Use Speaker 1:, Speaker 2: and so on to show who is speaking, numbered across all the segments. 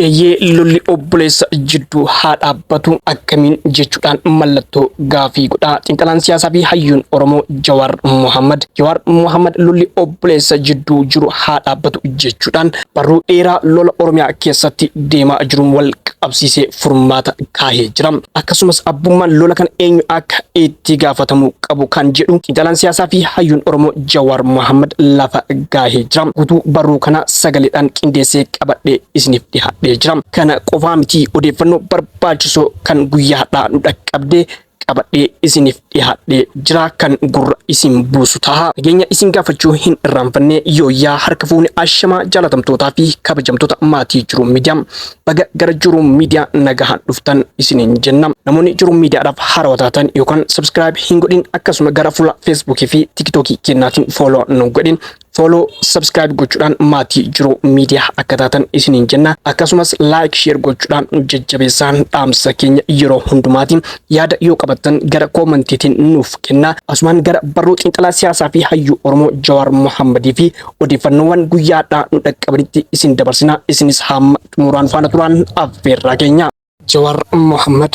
Speaker 1: Eeyyee lolli obboleessa jidduu haa dhaabbatu akkamiin jechuudhaan mallattoo gaafii godhaa xiinxalaan siyaasaa fi hayyuun Oromoo Jawaar Mohammad. Jawaar Mohammad lolli obboleessa jidduu jiru haa dhaabbatu jechuudhaan barruu dheeraa lola Oromiyaa keessatti deemaa jiruun wal qabsiisee furmaata kaahee jira. Akkasumas abbummaan lola kan eenyu akka itti gaafatamuu qabu kan jedhu xiinxalaan siyaasaa fi hayyuun Oromoo Jawaar Mohammad lafa gaahee jira. Guutuu barruu kana sagaleedhaan qindeessee qabadhee isiniif dhiyaadhe. Kana qofaa miti odeeffannoo barbaachisoo kan guyyaa har'aa nu dhaqqabdee qabadhee isiniif dhiyaadhee jira kan gurra isin buusu ta'a. Nageenya isin gaafachuu hin irraanfanne yooyaa harka fuune ashamaa jaalatamtootaa fi kabajamtoota maatii Jiruu Miidiyaa baga gara Jiruu Miidiyaa nagahaan dhuftan isiniin jenna. Namoonni Jiruu Miidiyaadhaaf haarawaa taatan yookaan subscribe hin godhin akkasuma gara fuula Facebook fi TikTok kennaatiin follow nu godhin. Follow subscribe gochuudhaan maatii Jiruu Miidiyaa akka taatan isiniin jenna. Akkasumas like share gochuudhaan jajjabeessaan dhaamsa keenya yeroo hundumaatiin yaada yoo qabattan gara koomentiitiin nuuf kenna. Asumaan gara barruu xiinxalaa siyaasaa fi hayyuu Oromoo Jawaar Mohammadii fi odeeffannoowwan guyyaadhaa nu dhaqqabanitti isin dabarsina. Isinis hamma xumuraan faana turaan affeerraa keenya. Jawaar Mohammad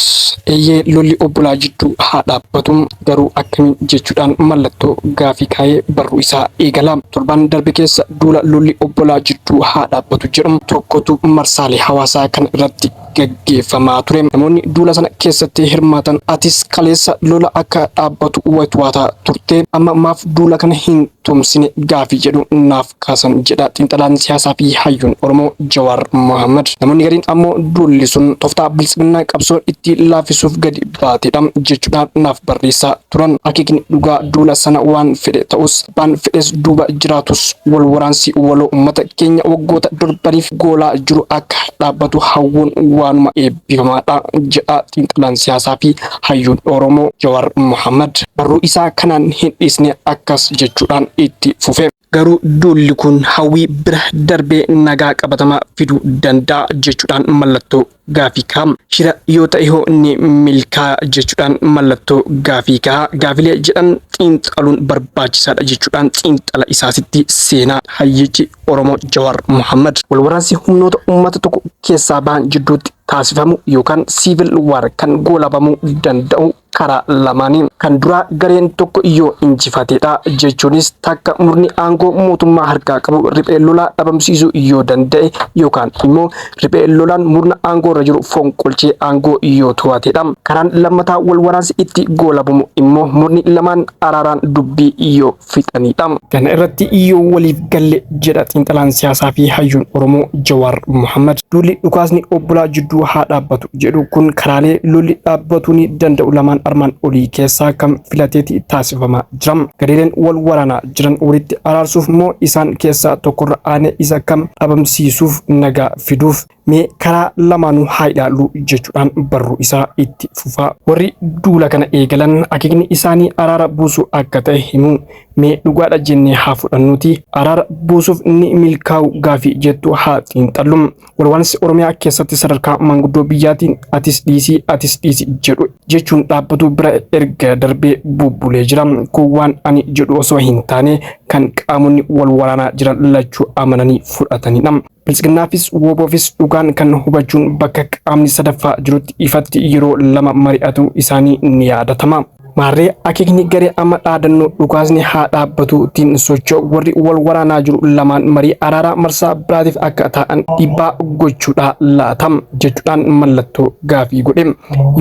Speaker 1: eeyyee lolli obbolaa jidduu haa dhaabbatu garuu akkamiin jechuudhaan mallattoo gaafii kaa'ee barruu isaa eegala. Torban darbe keessa duula lolli obbolaa jidduu haa dhaabbatu jedhamu tokkotu marsaalee hawaasaa kana irratti gaggeeffamaa ture. Namoonni duula sana keessatti hirmaatan atis kaleessa lola akka dhaabbatu waytuwaataa turte amma maaf duula kana hin tumsine gaafii jedhu naaf kaasan jedha xiinxalaan siyaasaa fi hayyuun Oromoo Jawaar Mohammad. Namoonni gariin ammoo duulli sun tooftaa bilisignaa qabsoon itti laafisuuf gadi baateedha jechuudhaan naaf barreessaa turan. Akeekni dhugaa duula sana waan fedhe ta'us waan fedhes duuba jiraatus wal waraansi waloo uummata keenya waggoota darbaniif goolaa jiru akka dhaabbatu hawwuun waanuma eebbifamaadha jedha xiinxalaan siyaasaa fi hayyuun Oromoo Jawaar Mohammad. Barruu isaa kanaan hin dhiisne akkas jechuudhaan itti fufe. Garuu duulli kun hawwii bira darbee nagaa qabatamaa fiduu danda'a jechuudhaan mallattoo gaafii ka'a. Shira yoo ta'e hoo ni milkaa jechuudhaan mallattoo gaafii ka'a. Gaafilee jedhan xiinxaluun barbaachisaadha jechuudhaan xiinxala isaasitti seenaa hayyichi Oromoo Jawaar Mohammad. Wal waraansi humnoota uummata tokko keessaa ba'an jidduutti taasifamu yookaan civil war kan goolabamuu danda'u karaa lamaanii. Kan duraa gareen tokko yoo injifateedha jechuunis takka murni aangoo mootummaa harkaa qabu riphee lolaa dhabamsiisuu yoo danda'e yookaan immoo riphee lolaan murna aangoo irra jiru fonqolchee aangoo yoo to'ateedha. Karaan lammataa wal waraansi itti goolabamu immoo murni lamaan araaraan dubbii yoo fixanidha. Kana irratti yoo waliif galle jedha xiinxalaan siyaasaa fi hayyuun Oromoo Jawaar Mohammad. Duulli dhukaasni obbolaa jidduu haa dhaabbatu jedhu kun karaalee lolli dhaabbatuu ni danda'u lamaan armaan olii keessaa kam filateeti taasifamaa jira. Gareeleen wal waraanaa jiran walitti araarsuuf moo isaan keessaa tokkorra aanee isa kam dhabamsiisuuf nagaa fiduuf mee karaa lamaanuu haa ilaallu jechuudhaan barruu isaa itti fufaa. Warri duula kana eegalan akeekni isaanii araara buusuu akka ta'e himu. Mee dhugaadha jennee haa fudhannuti. Araara buusuuf ni milkaa'u gaafii jettu haa xiinxallu. Wal waraansi Oromiyaa keessatti sadarkaa manguddoo biyyaatiin atis dhiisi jedhu jechuun dhaabbatu bira erga darbee bubbulee jira. Kun waan ani jedhu osoo hin taane kan qaamonni wal waraanaa jiran lachuu amananii fudhatanidha. Bilisiginnaafis WBOfis dhugaan kan hubachuun bakka qaamni sadaffaa jirutti ifatti yeroo lama mari'atu isaanii ni yaadatama. Maarree akeekni garee amma dhaadannoo dhukaasni haa dhaabbatuutiin socho'u warri wal waraanaa jiru lamaan marii araaraa marsaa biraatiif akka ta'an dhiibbaa gochuudha laatam jechuudhaan mallattoo gaafii godhe.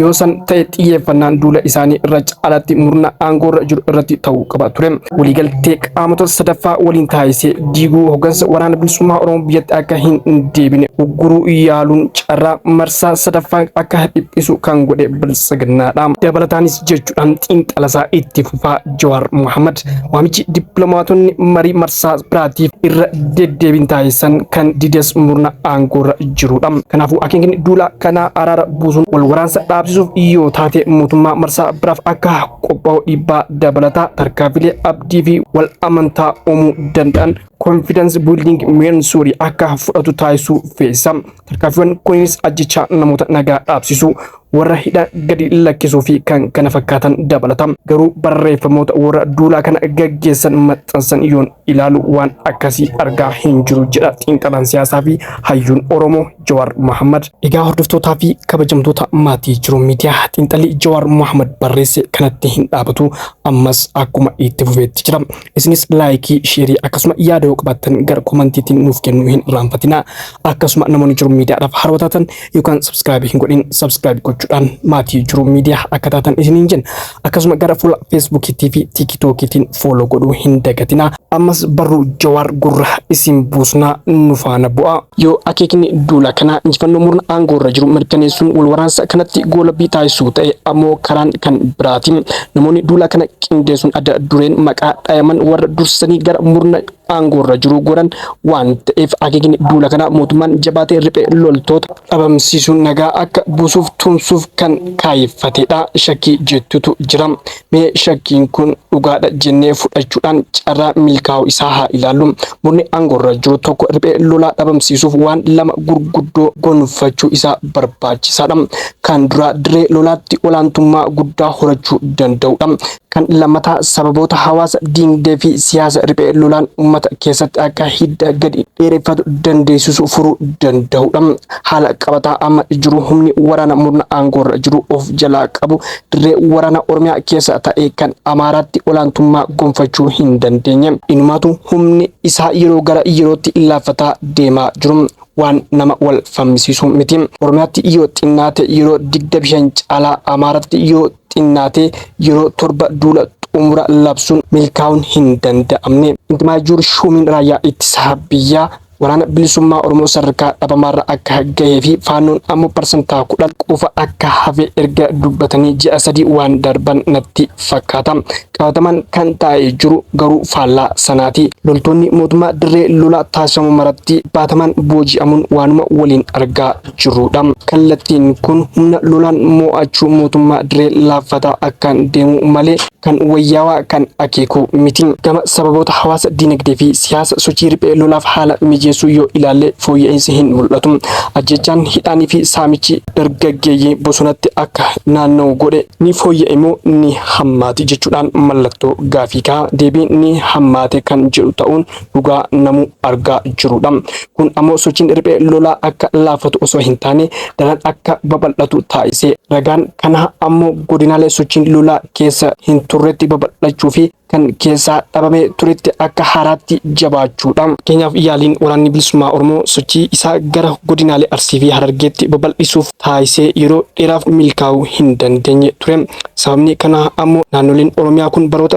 Speaker 1: Yoo san ta'e xiyyeeffannaan duula isaanii irra caalatti murna aangoo irra jiru irratti ta'uu qaba ture. Waliigaltee qaamota sadaffaa waliin taasisee diiguu hoggansa waraana bilisummaa Oromoo biyyatti akka hin deebine ugguruu yaaluun carraa marsaa sadaffaa akka dhiphisu kan godhe bilisiginnaadha. Dabalataanis jechuudhaan xiinxalasaa itti fufaa Jawaar Mohammad waamichi dippiloomaatonni marii marsaa biraatiif irra deddeebiin taasisan kan dides murna aangoo irra jirudha. Kanaafuu akeekni duula kanaa araara buusuun wal waraansa dhaabsisuuf yoo taate mootummaa marsaa biraaf akka qophaa'u dhiibbaa dabalataa tarkaanfilee abdii fi wal amantaa uumuu danda'an confidence building Mensuri akka fudhatu taasisuu feesa. Tarkaanfiiwwan kunis ajjecha namoota nagaa dhaabsisuu warra hidha gadi lakkisuu fi kan kana fakkaatan dabalata. Garuu barreeffamoota warra duulaa kana gaggeessan maxxansan yoon ilaalu waan akkasii argaa hin jiru jedha xiinxalaan siyaasaa fi hayyuun Oromoo Jawaar Mohammad. Egaa hordoftootaa fi kabajamtoota maatii jiru miidiyaa xiinxalli Jawaar Mohammad barreesse kanatti hin dhaabatu ammas akkuma itti fufeetti jira. Isinis laayikii, sheerii akkasuma yaada yoo qabaattan gara komantiitiin nuuf kennuu hin irraanfatina. Akkasuma namoonni jiru miidiyaadhaaf haaraa taatan yookaan subscribe hin godhin subscribe gochuudhaan maatii jiru miidiyaa akka taatan isiniin jenna. Akkasuma gara fuula Facebookiitii fi TikTokiitiin follow godhuu hin dagatina. Ammas barruu Jawaar gurra isin buusnaa nu faana bu'a. Yoo akeekni duula kana injifannoo murna aangoo irra jiru mirkaneessuun wal waraansa kanatti goolabbii taasisuu ta'e ammoo karaan kan biraati. Namoonni duula kana qindeessuun adda dureen maqaa dhaayaman warra dursanii gara murna aangoo irra jiru godhan waan ta'eef akeekni duula kana mootummaan jabaatee riphee loltoota dhabamsiisuun nagaa akka buusuuf tumsuuf kan kaayeffatedha. Shakkii jettutu jira. Mee shakkiin kun dhugaadha jennee fudhachuudhaan carraa milkaa'uu isaa haa ilaallu. Murni aangoo irra jiru tokko riphee lolaa dhabamsiisuuf waan lama gurguddoo gonfachuu isaa barbaachisaadha. Kan dura diree lolaatti olaantummaa guddaa horachuu danda'udha. Kan lammataa sababoota hawaasa diinagdee fi siyaasa riphee lolaan uummata keessatti akka hidda gadi dheereffatu dandeessisu furuu danda'udha. Haala qabataa amma jiru humni waraana murna aangoo irra jiru of jalaa qabu dirree waraana Oromiyaa keessa ta'e kan Amaaraatti olaantummaa gonfachuu hin dandeenye. Inumaatu humni isaa yeroo gara yerootti laaffataa deemaa jiru. Waan nama wal fammisiisu miti. Oromiyaatti yoo xinnaate yeroo 25 caalaa Amaaraatti yoo xinnaate yeroo 7 duula xumura labsuun milkaa'uun hin danda'amne. Intimaa jiru shumiin raayyaa ittisa biyyaa waraana bilisummaa Oromoo sadarkaa dhabamaarra akka gahee fi faannoon ammoo parsantaa 10 qofa akka hafe erga dubbatanii ji'a 3 waan darban natti fakkaata. Qabataman kan taa'ee jiru garuu faallaa sanaati. Loltoonni mootummaa dirree lolaa taasifamu maratti baataman booji'amuun waanuma waliin argaa jirrudha. Kallattiin kun humna lolaan mo'achuu mootummaa dirree laaffataa akkaan deemu malee kan wayyaawaa kan akeeku miti. Gama sababoota hawaasa diinagdee fi siyaasa sochii riphee lolaaf haala mijeessuu yoo ilaalle fooyya'insi hin mul'atu. Ajjechaan hidhaanii fi saamichi dargaggeeyyii bosonatti akka naanna'u godhe ni fooyya'e moo ni hammaate jechuudhaan mallattoo gaafii ka'a. Deebiin ni hammaate kan jedhu ta'uun dhugaa namuu argaa jirudha. Kun ammoo sochiin riphee lolaa akka laaffatu osoo hin taane daran akka babal'atu taasise. Ragaan kana ammoo godinaalee sochiin lolaa keessa hin turretti babal'achuu fi kan keessaa dhabamee turetti akka haaraatti jabaachuudha. Keenyaaf yaaliin waraanni bilisummaa Oromoo sochii isaa gara godinaalee Arsii fi Harargeetti babal'isuuf taasisee yeroo dheeraaf milkaa'uu hin dandeenye ture. Sababni kana ammoo naannoleen Oromiyaa kun bara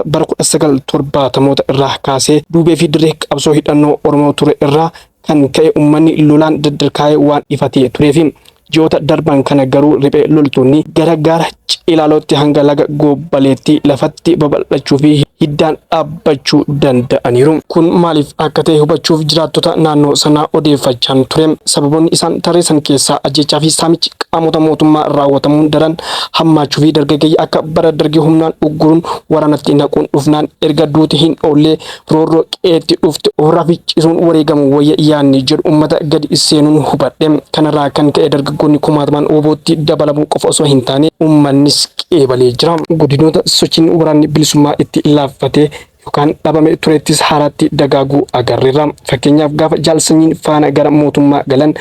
Speaker 1: 1970moota irraa kaasee duubee fi dirree qabsoo hidhannoo Oromoo ture irraa kan ka'e uummanni lolaan daddarkaa'ee waan ifatee tureefi ji'oota darban kana garuu riphee loltoonni gara gaara Cilaalootti hanga laga Goobbaleetti lafatti babal'achuu fi hiddaan dhaabbachuu danda'aniiru. Kun maaliif akka ta'e hubachuuf jiraattota naannoo sanaa odeeffachaan ture. Sababoonni isaan tarreessan keessaa ajjechaa fi saamichi qaamota mootummaa raawwatamuun daran hammaachuu fi dargaggeeyyii akka bara dargii humnaan ugguruun waraanatti naquun dhufnaan erga duuti hin oollee roorroo qeetti dhufte ofirraa ficcisuun wareegamu wayya yaanni jedhu uummata gadi seenuun hubadhe. Kanarraa kan ka'e dargaggoonni kumaataman obootti dabalamuu qofa osoo hin taane uummannis qeebalee jira. Godinoota sochiin waraanni bilisummaa itti laaffatee yookaan dhabame turettis haaraatti dagaaguu agarreerra. Fakkeenyaaf gaafa jaalsanyiin faana gara mootummaa galan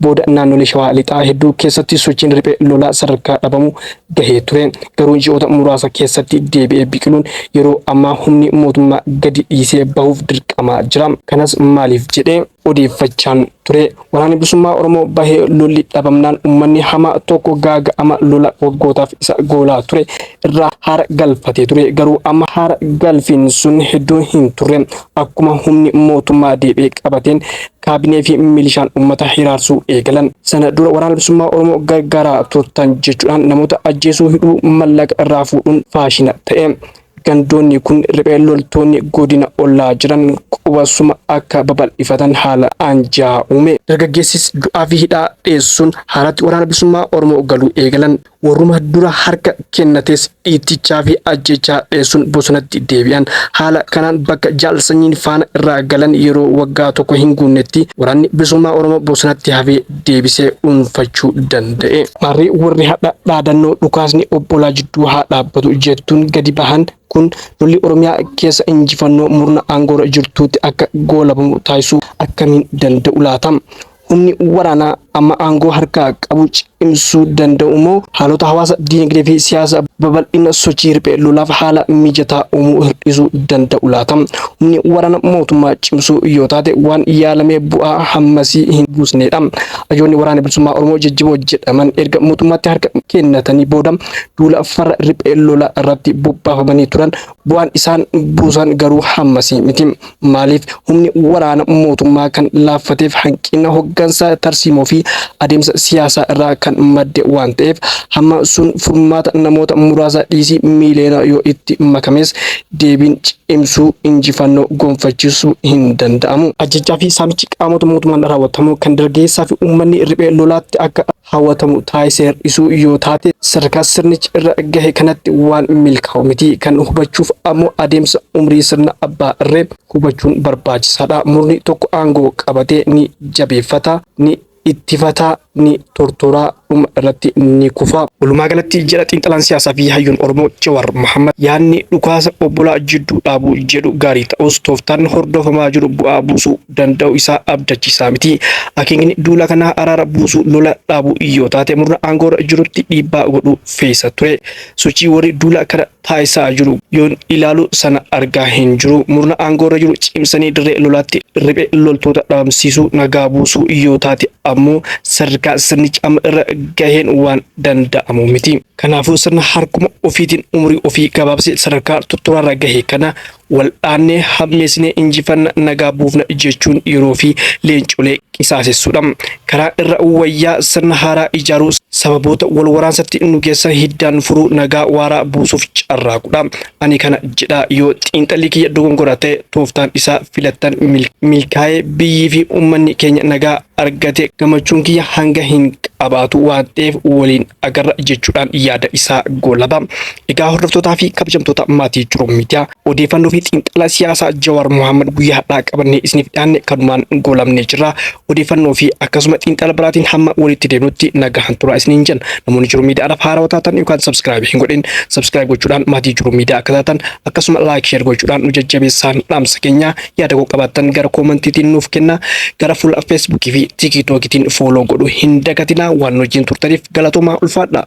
Speaker 1: booda naannolee Shawaa Lixaa hedduu keessatti sochiin riphee lolaa sadarkaa dhabamu gahee ture. Garuu ji'oota muraasa keessatti deebi'ee biqiluun yeroo ammaa humni mootummaa gadi dhiisee bahuuf dirqamaa jira. Kanas maaliif jedhee odeeffachaan ture. Waraanni bilisummaa Oromoo bahee lolli dhabamnaan uummanni hamaa tokko gaaga'ama lola waggootaaf isa goolaa ture irraa haara galfatee ture. Garuu amma haara galfiin sun hedduu hin turre. Akkuma humni mootummaa deebi'ee qabateen kaabinee fi milishaan uummata hiraarsuu eegalan. Sana dura waraana bilisummaa Oromoo gargaaraa turtan jechuudhaan namoota ajjeesuu hidhuu mallaqa irraa fuudhuun faashina ta'e. gandoonni kun riphee loltoonni godina ollaa jiran qubasuma akka babal'ifatan haala anjaa uume. Dargaggeessis du'aa fi hidhaa dheessuun haalatti waraana bilisummaa Oromoo galuu eegalan. Warruma dura harka kennates dhiitichaa fi ajjechaa dheessuun bosonatti deebi'an. Haala kanaan bakka jaalsanyiin faana irraa galan yeroo waggaa tokko hin guunnetti waraanni bilisummaa Oromoo bosonatti hafee deebisee dhuunfachuu danda'e. Marri warri hadha dhaadannoo dhukaasni obbolaa jidduu haa dhaabbatu jettuun gadi bahan kun lolli Oromiyaa keessa injifannoo murna aangoorra jirtuutti akka goolabamu taasisuu akkamiin danda'u laata? Humni waraanaa amma aangoo harkaa qabu cimsuu danda'u moo haalota hawaasa diinagdee fi siyaasa babal'ina sochii riphee lolaaf haala mijataa uumuu hir'isuu danda'u laata? Humni waraana mootummaa cimsuu yoo taate waan yaalamee bu'aa hammasii hin buusnedha. Ajoonni waraana bilisummaa Oromoo jajjaboo jedhaman erga mootummaatti harka kennatanii booda duula farra riphee lolaa irratti bobbaafamanii turan bu'aan isaan buusan garuu hammasii miti. Maaliif humni waraana mootummaa kan laaffateef hanqina hoggansaa tarsiimoo fi adeemsa siyaasaa irraa kan madde waan ta'eef hamma sun furmaata namoota muraasa dhiisii miiliyoona yoo itti makames deebiin cimsuu injifannoo gonfachiisuu hin danda'amu. Ajjechaa fi saamichi qaamota mootummaan raawwatamu kan dargaggeessaa fi uummanni riphee lolaatti akka hawwatamu taasisee hir'isuu yoo taate sadarkaa sirnichi irra gahe kanatti waan milkaa'u miti. Kan hubachuuf ammoo adeemsa umrii sirna abbaa irree hubachuun barbaachisaadha. Murni tokko aangoo qabatee ni jabeeffata, ni ittifata, ni tortoraa dhuma irratti ni kufa. Walumaa galatti jedha xiinxalaan siyaasaa fi hayyuun Oromoo Jawaar Mohammad yaadni dhukaasa obbolaa jidduu dhaabuu jedhu gaarii ta'us tooftaan hordofamaa jiru bu'aa buusuu danda'u isaa abdachiisaa miti. Akeekni duula kanaa araara buusuu lola dhaabuu yoo taate murna aangoorra jirutti dhiibbaa godhuu feesa ture. Sochii warri duula kana taasisaa jiru yoon ilaalu sana argaa hin jiru. Murna aangoorra jiru cimsanii dirree lolaatti riphee loltoota dhaamsisuu nagaa buusuu yoo taate ammoo sadarkaa sirnichi amma irra gaheen waan danda'amu miti. Kanaafuu sirna harkuma ofiitiin umurii ofii gabaabsee sadarkaa tortoraarra gahe kana wal'aannee hammeessinee injifanna nagaa buufna jechuun yeroo fi leencolee qisaasessuudha. Karaa irra wayyaa sirna haaraa ijaaruu sababoota wal waraansatti nu keessa hiddaan furuu nagaa waaraa buusuuf carraaqudha. Ani kana jedha yoo xiinxalli kiyya dogongora ta'e tooftaan isaa filattan milkaa'ee biyyii fi uummanni keenya nagaa argate gammachuun kiyya hanga hin qabaatu waan ta'eef waliin agarra jechuudhaan yaada isaa goolaba. Egaa hordoftootaa fi kabajamtoota maatii Jiruum Miidiyaa odeeffannoo fi xiinxala siyaasaa Jawaar Mohammad guyyaa har'aa qabannee isiniif dhiyaanne kanumaan goolabnee jirra. Odeeffannoo fi akkasuma xiinxala biraatiin hamma walitti deemnutti nagahan turaa isiniin jenna. Namoonni Jiruum Miidiyaadhaaf haarawaa taatan yookaan subscribe hin godhin subscribe gochuudhaan maatii Jiruum Miidiyaa akka taatan akkasuma like share gochuudhaan nu jajjabeessaan dhaamsa keenya yaada koo qabaattan gara koomentiitiin nuuf kenna. Gara fuula Facebook fi TikTokitiin follow godhu hin dagatinaa. Waan wajjin turtaniif galatoomaa ulfaadha.